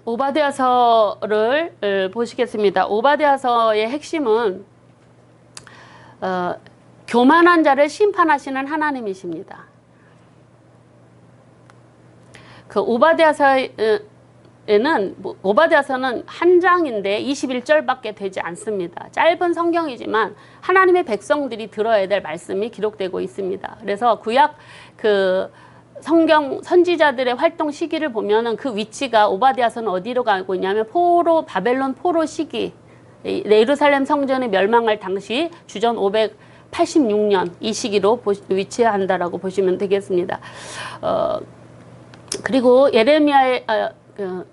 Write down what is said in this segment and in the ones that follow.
오바댜서를 보시겠습니다. 오바댜서의 핵심은 교만한 자를 심판하시는 하나님이십니다. 그 오바댜서는 한 장인데 21절밖에 되지 않습니다. 짧은 성경이지만 하나님의 백성들이 들어야 될 말씀이 기록되고 있습니다. 그래서 구약 그 성경 선지자들의 활동 시기를 보면은 그 위치가 오바댜서는 어디로 가고 있냐면 바벨론 포로 시기, 예루살렘 성전이 멸망할 당시 주전 586년 이 시기로 위치한다라고 보시면 되겠습니다. 그리고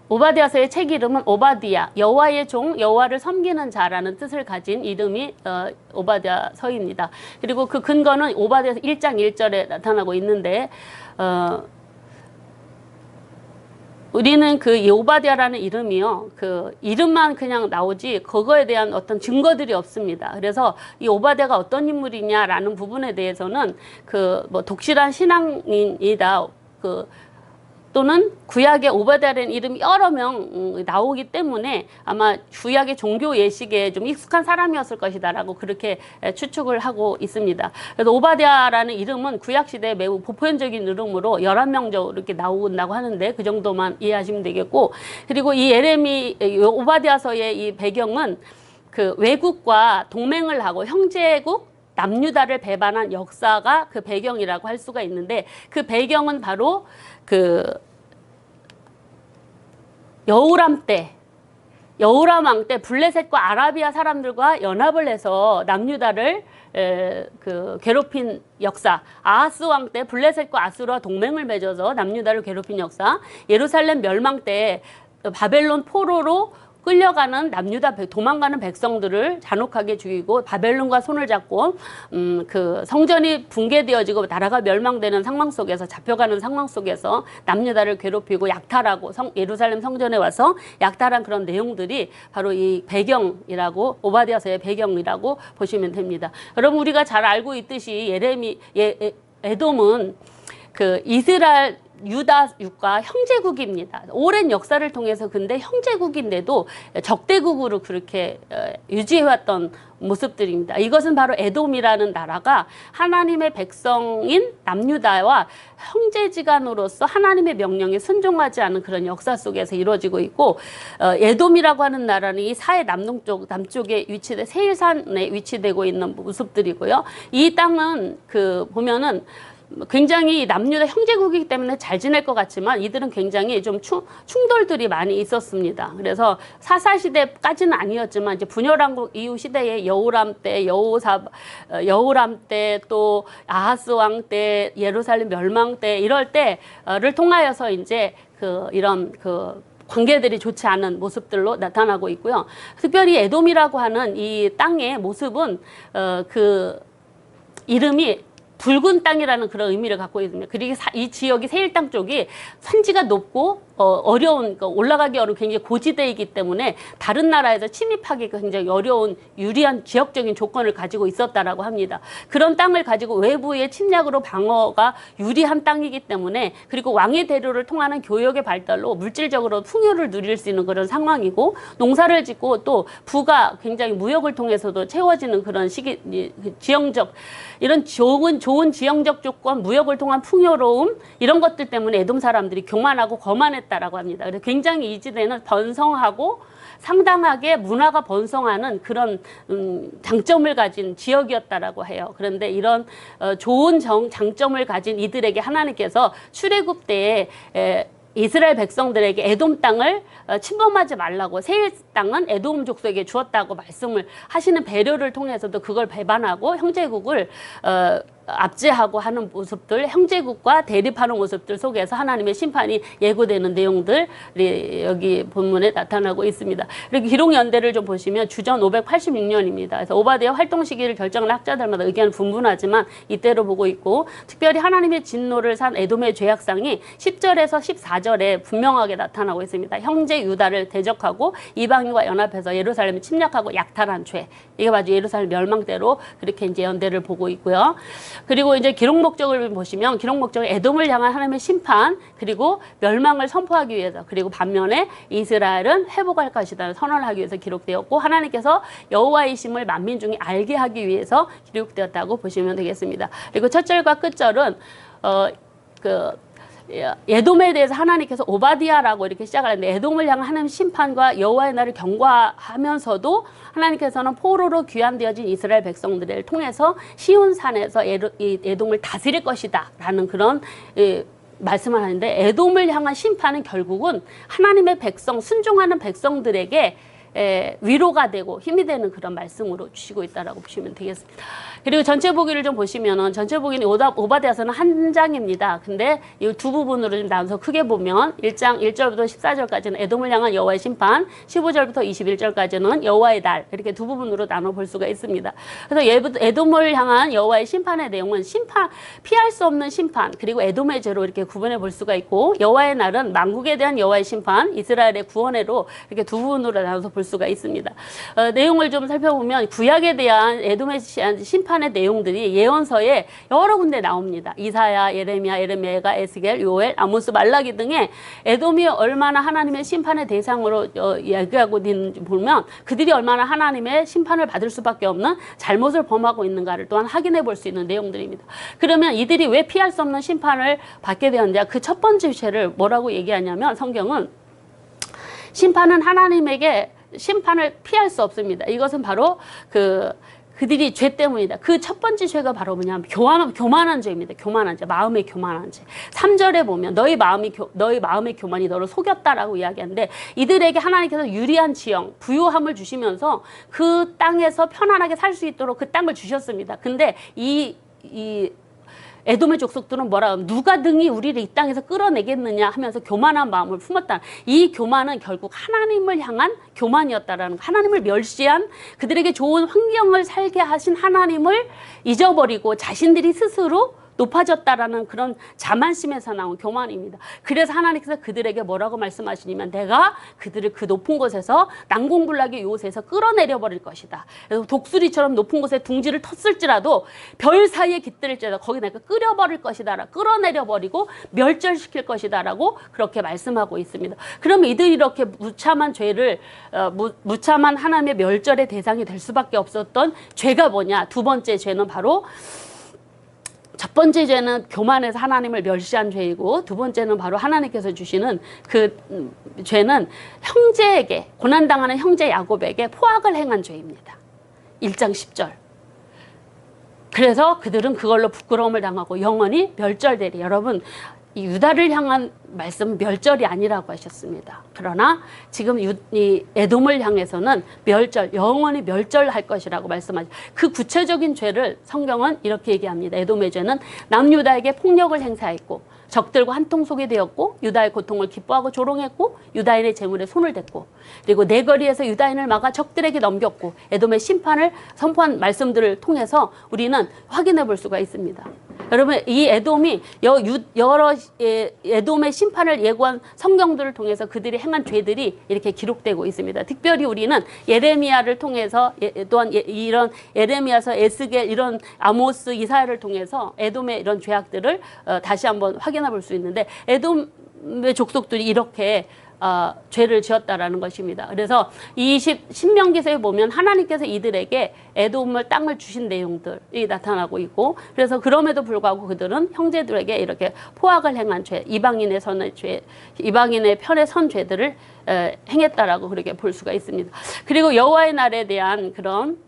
오바댜서의 책 이름은 오바디야, 여호와의 종, 여호와를 섬기는 자라는 뜻을 가진 이름이 오바댜서입니다. 그리고 그 근거는 오바댜서 1장 1절에 나타나고 있는데 우리는 그 오바댜라는 이름이요, 그 이름만 그냥 나오지 그거에 대한 어떤 증거들이 없습니다. 그래서 이 오바댜가 어떤 인물이냐라는 부분에 대해서는 그 뭐 독실한 신앙인이다, 또는 구약의 오바댜라는 이름이 여러 명 나오기 때문에 아마 구약의 종교 예식에 좀 익숙한 사람이었을 것이다라고 그렇게 추측을 하고 있습니다. 그래서 오바댜라는 이름은 구약 시대에 매우 보편적인 이름으로 11명 정도 이렇게 나온다고 하는데 그 정도만 이해하시면 되겠고, 그리고 이 오바댜서의 이 배경은 그 외국과 동맹을 하고 형제국 남유다를 배반한 역사가 그 배경이라고 할 수가 있는데, 그 배경은 바로 그 여호람 왕 때 블레셋과 아라비아 사람들과 연합을 해서 남유다를 괴롭힌 역사, 아하스 왕 때 블레셋과 아수르와 동맹을 맺어서 남유다를 괴롭힌 역사, 예루살렘 멸망 때 바벨론 포로로 끌려가는 도망가는 백성들을 잔혹하게 죽이고 바벨론과 손을 잡고 그 성전이 붕괴되어지고 나라가 멸망되는 상황 속에서, 잡혀가는 상황 속에서 남유다를 괴롭히고 약탈하고 예루살렘 성전에 와서 약탈한 그런 내용들이 바로 이 배경이라고, 오바댜서의 배경이라고 보시면 됩니다. 여러분, 우리가 잘 알고 있듯이 에돔은 그 이스라엘 유다 육과 형제국입니다. 오랜 역사를 통해서 근데 형제국인데도 적대국으로 그렇게 유지해왔던 모습들입니다. 이것은 바로 에돔이라는 나라가 하나님의 백성인 남유다와 형제지간으로서 하나님의 명령에 순종하지 않은 그런 역사 속에서 이루어지고 있고, 에돔이라고 하는 나라는 이 사해 남쪽에 위치돼 세일산에 위치되고 있는 모습들이고요. 이 땅은 보면은 굉장히 남유다 형제국이기 때문에 잘 지낼 것 같지만 이들은 굉장히 좀 충돌들이 많이 있었습니다. 그래서 사사시대까지는 아니었지만 이제 분열왕국 이후 시대에 여호람 때 또 아하스 왕 때, 예루살렘 멸망 때 이럴 때를 통하여서 이제 이런 관계들이 좋지 않은 모습들로 나타나고 있고요. 특별히 에돔이라고 하는 이 땅의 모습은 이름이 붉은 땅이라는 그런 의미를 갖고 있습니다. 그리고 이 지역이 세일 땅 쪽이 산지가 높고 어려운, 올라가기 어려운 굉장히 고지대이기 때문에 다른 나라에서 침입하기 굉장히 어려운 유리한 지역적인 조건을 가지고 있었다라고 합니다. 그런 땅을 가지고 외부의 침략으로 방어가 유리한 땅이기 때문에, 그리고 왕의 대로를 통하는 교역의 발달로 물질적으로 풍요를 누릴 수 있는 그런 상황이고, 농사를 짓고 또 부가 굉장히 무역을 통해서도 채워지는 그런 지형적, 이런 좋은 지형적 조건, 무역을 통한 풍요로움, 이런 것들 때문에 에돔 사람들이 교만하고 거만했다라고 합니다. 그래서 굉장히 이 지대는 번성하고 상당하게 문화가 번성하는 그런 장점을 가진 지역이었다라고 해요. 그런데 이런 좋은 장점을 가진 이들에게 하나님께서 출애굽 때에 이스라엘 백성들에게 에돔 땅을 침범하지 말라고, 세일 땅은 에돔 족속에게 주었다고 말씀을 하시는 배려를 통해서도 그걸 배반하고 형제국을 압제하고 하는 모습들, 형제국과 대립하는 모습들 속에서 하나님의 심판이 예고되는 내용들이 여기 본문에 나타나고 있습니다. 이렇게 기록 연대를 좀 보시면 주전 586년입니다. 그래서 오바댜 활동 시기를 결정하는 학자들마다 의견은 분분하지만 이때로 보고 있고, 특별히 하나님의 진노를 산 에돔의 죄악상이 10절에서 14절에 분명하게 나타나고 있습니다. 형제 유다를 대적하고 이방인과 연합해서 예루살렘을 침략하고 약탈한 죄, 이게 바로 예루살렘 멸망대로 그렇게 이제 연대를 보고 있고요. 그리고 이제 기록 목적을 보시면 기록 목적은 에돔을 향한 하나님의 심판 그리고 멸망을 선포하기 위해서 그리고 반면에 이스라엘은 회복할 것이라는 선언을 하기 위해서 기록되었고 하나님께서 여호와의 이심을 만민 중에 알게 하기 위해서 기록되었다고 보시면 되겠습니다. 그리고 첫 절과 끝 절은 에돔에 대해서 하나님께서 오바디아라고 이렇게 시작을 하는데 에돔을 향한 하나님 심판과 여호와의 날을 경고하면서도 하나님께서는 포로로 귀환되어진 이스라엘 백성들을 통해서 시온산에서 에돔을 다스릴 것이다 라는 그런 말씀을 하는데 에돔을 향한 심판은 결국은 하나님의 백성 순종하는 백성들에게 위로가 되고 힘이 되는 그런 말씀으로 주시고 있다라고 보시면 되겠습니다. 그리고 전체 보기를 좀 보시면은 전체 보기는 오바댜서는 한 장입니다. 근데 이 두 부분으로 좀 나눠서 크게 보면 1장 1절부터 14절까지는 에돔을 향한 여호와의 심판, 15절부터 21절까지는 여호와의 날 이렇게 두 부분으로 나눠 볼 수가 있습니다. 그래서 에돔을 향한 여호와의 심판의 내용은 피할 수 없는 심판 그리고 에돔의 죄로 이렇게 구분해 볼 수가 있고 여호와의 날은 만국에 대한 여호와의 심판, 이스라엘의 구원회로 이렇게 두 부분으로 나눠서 볼 수가 있습니다. 내용을 좀 살펴보면 구약에 대한 에돔의 심판의 내용들이 예언서에 여러 군데 나옵니다. 이사야, 예레미야가 에스겔, 요엘, 아모스, 말라기 등의 에돔이 얼마나 하나님의 심판의 대상으로 얘기하고 있는지 보면 그들이 얼마나 하나님의 심판을 받을 수밖에 없는 잘못을 범하고 있는가를 또한 확인해 볼 수 있는 내용들입니다. 그러면 이들이 왜 피할 수 없는 심판을 받게 되었냐? 그 첫 번째 죄를 뭐라고 얘기하냐면 성경은 심판은 하나님에게 심판을 피할 수 없습니다. 이것은 바로 그들이 죄 때문이다. 그 첫 번째 죄가 바로 뭐냐면 교만한 죄입니다. 교만한 죄, 마음의 교만한 죄. 3절에 보면 너희 마음의 교만이 너를 속였다라고 이야기하는데 이들에게 하나님께서 유리한 지형, 부유함을 주시면서 그 땅에서 편안하게 살 수 있도록 그 땅을 주셨습니다. 근데 이 에돔의 족속들은 뭐라 하면 누가 등이 우리를 이 땅에서 끌어내겠느냐 하면서 교만한 마음을 품었다. 이 교만은 결국 하나님을 향한 교만이었다라는 거. 하나님을 멸시한 그들에게 좋은 환경을 살게 하신 하나님을 잊어버리고 자신들이 스스로 높아졌다라는 그런 자만심에서 나온 교만입니다. 그래서 하나님께서 그들에게 뭐라고 말씀하시냐면 내가 그들을 그 높은 곳에서 난공불락의 요새에서 끌어내려 버릴 것이다. 그래서 독수리처럼 높은 곳에 둥지를 텄을지라도 별 사이에 깃들일지라도 거기 내가 끌어버릴 것이다. 끌어내려 버리고 멸절시킬 것이다 라고 그렇게 말씀하고 있습니다. 그러면 이들이 이렇게 무참한 죄를 무참한 하나님의 멸절의 대상이 될 수밖에 없었던 죄가 뭐냐? 두 번째 죄는 바로 첫 번째 죄는 교만해서 하나님을 멸시한 죄이고 두 번째는 바로 하나님께서 주시는 그 죄는 형제에게 고난당하는 형제 야곱에게 포악을 행한 죄입니다. 1장 10절. 그래서 그들은 그걸로 부끄러움을 당하고 영원히 멸절되리. 여러분 이 유다를 향한 말씀은 멸절이 아니라고 하셨습니다. 그러나 지금 이 에돔을 향해서는 영원히 멸절할 것이라고 말씀하죠. 그 구체적인 죄를 성경은 이렇게 얘기합니다. 에돔의 죄는 남유다에게 폭력을 행사했고 적들과 한통속이 되었고 유다의 고통을 기뻐하고 조롱했고 유다인의 재물에 손을 댔고 그리고 내거리에서 유다인을 막아 적들에게 넘겼고 에돔의 심판을 선포한 말씀들을 통해서 우리는 확인해 볼 수가 있습니다. 여러분 이 에돔이 여러 에돔의 심판을 예고한 성경들을 통해서 그들이 행한 죄들이 이렇게 기록되고 있습니다. 특별히 우리는 예레미야를 통해서 또한 이런 예레미야서 에스겔 이런 아모스 이사야를 통해서 에돔의 이런 죄악들을 다시 한번 확인해 볼 수 있는데 에돔의 족속들이 이렇게 죄를 지었다라는 것입니다. 그래서 신명기서에 보면 하나님께서 이들에게 에돔을 땅을 주신 내용들이 나타나고 있고 그래서 그럼에도 불구하고 그들은 형제들에게 이렇게 포악을 행한 죄, 이방인의 편에 선 죄들을 행했다라고 그렇게 볼 수가 있습니다. 그리고 여호와의 날에 대한 그런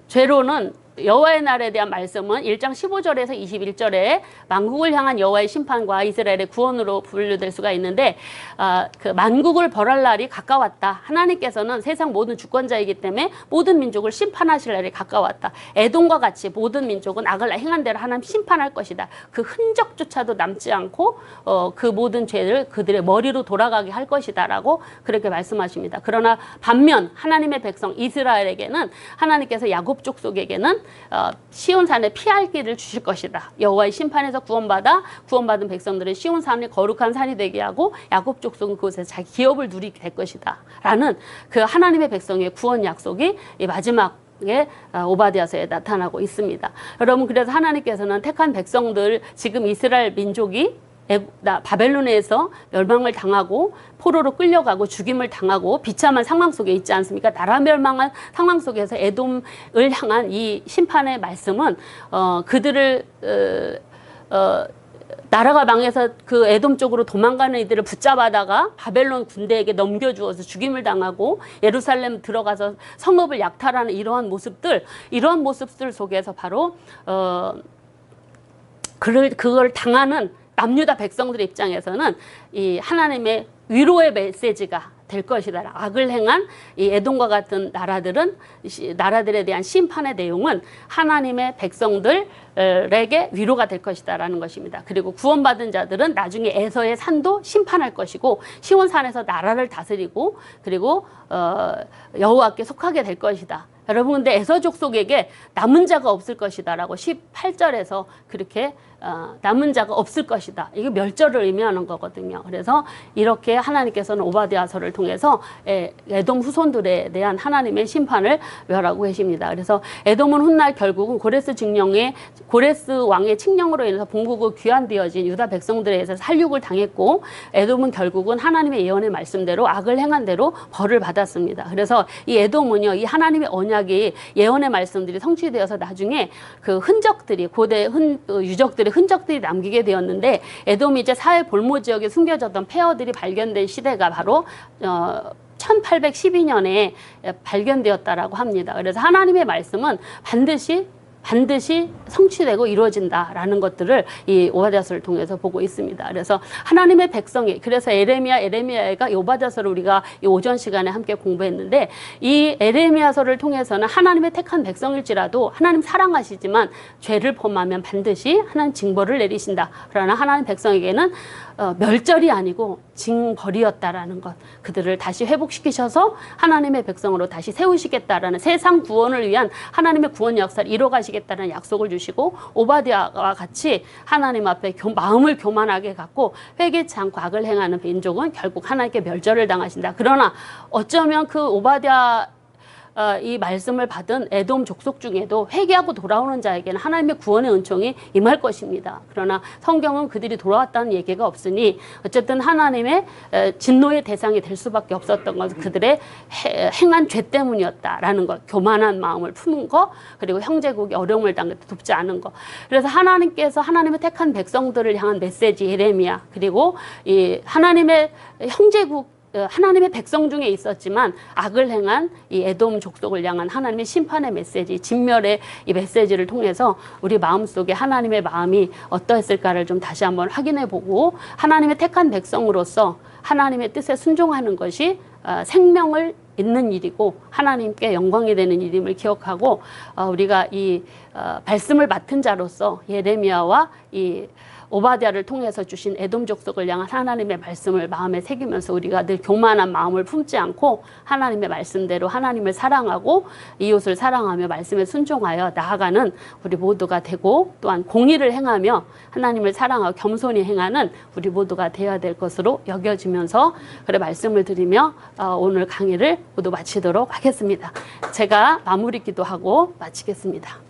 죄로는 여호와의 날에 대한 말씀은 1장 15절에서 21절에 만국을 향한 여호와의 심판과 이스라엘의 구원으로 분류될 수가 있는데 그 만국을 벌할 날이 가까웠다. 하나님께서는 세상 모든 주권자이기 때문에 모든 민족을 심판하실 날이 가까웠다. 에돔과 같이 모든 민족은 악을 행한 대로 하나님 심판할 것이다. 그 흔적조차도 남지 않고 그 모든 죄를 그들의 머리로 돌아가게 할 것이다 라고 그렇게 말씀하십니다. 그러나 반면 하나님의 백성 이스라엘에게는 하나님께서 야곱 족속에게는 시온산에 피할 길을 주실 것이다. 여호와의 심판에서 구원받은 백성들은 시온산을 거룩한 산이 되게 하고 야곱 족속은 그곳에서 자기 기업을 누리게 될 것이다 라는 그 하나님의 백성의 구원 약속이 이 마지막 오바댜서에 나타나고 있습니다. 여러분, 그래서 하나님께서는 택한 백성들, 지금 이스라엘 민족이 바벨론에서 멸망을 당하고 포로로 끌려가고 죽임을 당하고 비참한 상황 속에 있지 않습니까? 나라 멸망한 상황 속에서 에돔을 향한 이 심판의 말씀은 그들을 나라가 망해서 그 에돔 쪽으로 도망가는 이들을 붙잡아다가 바벨론 군대에게 넘겨주어서 죽임을 당하고 예루살렘 들어가서 성읍을 약탈하는 이러한 모습들 속에서 바로 그걸 당하는 남유다 백성들의 입장에서는 이 하나님의 위로의 메시지가 될 것이다. 악을 행한 이 에돔과 같은 나라들에 대한 심판의 내용은 하나님의 백성들에게 위로가 될 것이다라는 것입니다. 그리고 구원받은 자들은 나중에 에서의 산도 심판할 것이고 시온산에서 나라를 다스리고 그리고 여호와께 속하게 될 것이다. 여러분, 근데 에서 족속에게 남은 자가 없을 것이다라고 18절에서 그렇게 남은 자가 없을 것이다. 이게 멸절을 의미하는 거거든요. 그래서 이렇게 하나님께서는 오바댜서를 통해서 에돔 후손들에 대한 하나님의 심판을 멸하고 계십니다. 그래서 에돔은 훗날 결국은 고레스 왕의 칙령으로 인해서 본국으로 귀환되어진 유다 백성들에 의해서 살육을 당했고, 에돔은 결국은 하나님의 예언의 말씀대로 악을 행한 대로 벌을 받았습니다. 그래서 이 에돔은요, 이 하나님의 언약이 예언의 말씀들이 성취되어서 나중에 그 흔적들이 고대 유적들의 흔적들이 남기게 되었는데, 에돔이 이제 사해 볼모 지역에 숨겨졌던 폐허들이 발견된 시대가 바로 1812년에 발견되었다라고 합니다. 그래서 하나님의 말씀은 반드시 성취되고 이루어진다라는 것들을 이 오바댜서를 통해서 보고 있습니다. 그래서 하나님의 백성이, 그래서 에레미야가 오바댜서를 우리가 이 오전 시간에 함께 공부했는데, 이 에레미야서를 통해서는 하나님의 택한 백성일지라도 하나님 사랑하시지만 죄를 범하면 반드시 하나님 징벌을 내리신다. 그러나 하나님 백성에게는 멸절이 아니고 징벌이었다라는 것, 그들을 다시 회복시키셔서 하나님의 백성으로 다시 세우시겠다라는, 세상 구원을 위한 하나님의 구원 역사를 이뤄가시겠다는 약속을 주시고, 오바댜와 같이 하나님 앞에 마음을 교만하게 갖고 회개치 않고 악을 행하는 민족은 결국 하나님께 멸절을 당하신다. 그러나 어쩌면 그 오바댜 이 말씀을 받은 에돔 족속 중에도 회개하고 돌아오는 자에게는 하나님의 구원의 은총이 임할 것입니다. 그러나 성경은 그들이 돌아왔다는 얘기가 없으니 어쨌든 하나님의 진노의 대상이 될 수밖에 없었던 것은 그들의 행한 죄 때문이었다라는 것, 교만한 마음을 품은 것, 그리고 형제국이 어려움을 당할 때 돕지 않은 것. 그래서 하나님께서 하나님의 택한 백성들을 향한 메시지 예레미야, 그리고 이 하나님의 형제국, 하나님의 백성 중에 있었지만 악을 행한 이 에돔 족속을 향한 하나님의 심판의 메시지, 진멸의 이 메시지를 통해서 우리 마음속에 하나님의 마음이 어떠했을까를 좀 다시 한번 확인해보고, 하나님의 택한 백성으로서 하나님의 뜻에 순종하는 것이 생명을 있는 일이고 하나님께 영광이 되는 일임을 기억하고, 우리가 이 말씀을 맡은 자로서 예레미야와 이 오바댜를 통해서 주신 에돔 족속을 향한 하나님의 말씀을 마음에 새기면서 우리가 늘 교만한 마음을 품지 않고 하나님의 말씀대로 하나님을 사랑하고 이웃을 사랑하며 말씀에 순종하여 나아가는 우리 모두가 되고, 또한 공의를 행하며 하나님을 사랑하고 겸손히 행하는 우리 모두가 되어야 될 것으로 여겨지면서 그래 말씀을 드리며 오늘 강의를 모두 마치도록 하겠습니다. 제가 마무리 기도하고 마치겠습니다.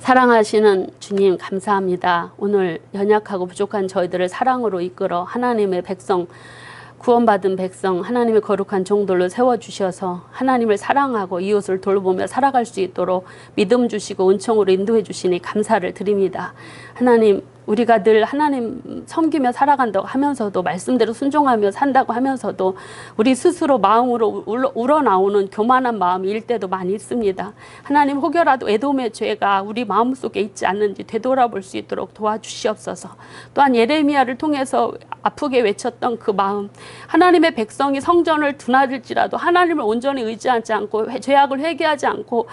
사랑하시는 주님, 감사합니다. 오늘 연약하고 부족한 저희들을 사랑으로 이끌어 하나님의 백성, 구원받은 백성, 하나님의 거룩한 종들로 세워주셔서 하나님을 사랑하고 이웃을 돌보며 살아갈 수 있도록 믿음 주시고 은총으로 인도해 주시니 감사를 드립니다. 하나님, 우리가 늘 하나님 섬기며 살아간다고 하면서도, 말씀대로 순종하며 산다고 하면서도 우리 스스로 마음으로 우러나오는 교만한 마음이 일 때도 많이 있습니다. 하나님, 혹여라도 에돔의 죄가 우리 마음속에 있지 않는지 되돌아볼 수 있도록 도와주시옵소서. 또한 예레미야를 통해서 아프게 외쳤던 그 마음, 하나님의 백성이 성전을 드나들지라도 하나님을 온전히 의지하지 않고 죄악을 회개하지 않고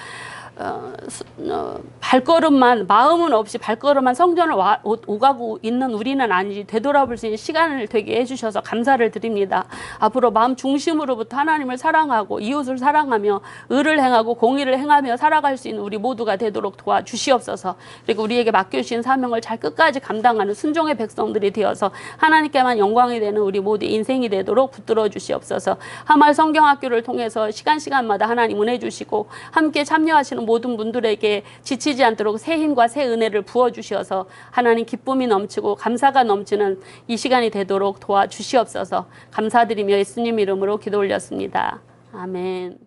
발걸음만 마음은 없이 발걸음만 성전을 오가고 있는 우리는 아니지 되돌아볼 수 있는 시간을 되게 해주셔서 감사를 드립니다. 앞으로 마음 중심으로부터 하나님을 사랑하고 이웃을 사랑하며 의를 행하고 공의를 행하며 살아갈 수 있는 우리 모두가 되도록 도와주시옵소서. 그리고 우리에게 맡겨주신 사명을 잘 끝까지 감당하는 순종의 백성들이 되어서 하나님께만 영광이 되는 우리 모두 인생이 되도록 붙들어 주시옵소서. 하말 성경학교를 통해서 시간마다 하나님 은혜 주시고 함께 참여하시는 모든 분들에게 지치지 않도록 새 힘과 새 은혜를 부어주셔서 하나님 기쁨이 넘치고 감사가 넘치는 이 시간이 되도록 도와주시옵소서. 감사드리며 예수님 이름으로 기도 올렸습니다. 아멘.